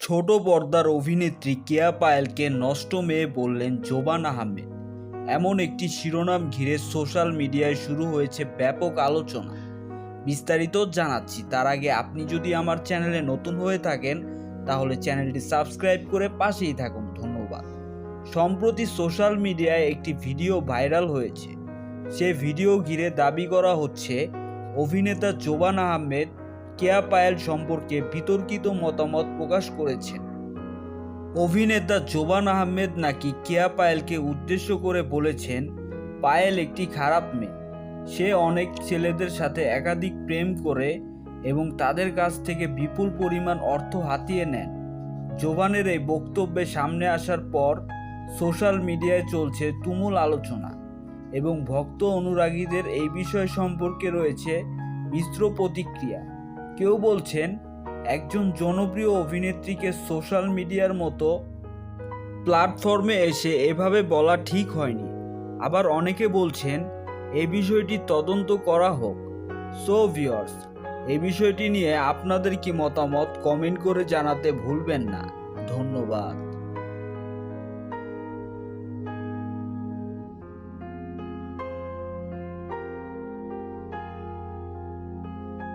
ছোট পর্দার অভিনেত্রী কেয়া পায়েলকে নষ্ট মেয়ে বললেন জোবান আহমেদ। এমন একটি শিরোনাম ঘিরে সোশ্যাল মিডিয়ায় শুরু হয়েছে ব্যাপক আলোচনা। বিস্তারিত জানাচ্ছি তার আগে আপনি যদি আমার চ্যানেলে নতুন হয়ে থাকেন তাহলে চ্যানেলটি সাবস্ক্রাইব করে পাশেই থাকুন। ধন্যবাদ। সম্প্রতি সোশ্যাল মিডিয়ায় একটি ভিডিও ভাইরাল হয়েছে। সে ভিডিও ঘিরে দাবি করা হচ্ছে অভিনেতা জোবান আহমেদ কেয়া পায়েল সম্পর্কে বিতর্কিত মতামত প্রকাশ করেছেন। অভিনেতা জোবান আহমেদ নাকি কেয়া পায়েলকে উদ্দেশ্য করে বলেছেন, পায়েল একটি খারাপ মেয়ে, সে অনেক ছেলেদের সাথে একাধিক প্রেম করে এবং তাদের কাছ থেকে বিপুল পরিমাণ অর্থ হাতিয়ে নেন। জোবানের এই বক্তব্যে সামনে আসার পর সোশ্যাল মিডিয়ায় চলছে তুমুল আলোচনা এবং ভক্ত অনুরাগীদের এই বিষয় সম্পর্কে রয়েছে মিশ্র প্রতিক্রিয়া। কেউ বলছেন একজন জনপ্রিয় অভিনেত্রীকে সোশ্যাল মিডিয়ার মতো প্ল্যাটফর্মে এসে এভাবে বলা ঠিক হয়নি। আবার অনেকে বলছেন এই বিষয়টি তদন্ত করা হোক। সো ভিউয়ার্স, এই বিষয়টি নিয়ে আপনাদের কি মতামত কমেন্ট করে জানাতে ভুলবেন না। ধন্যবাদ।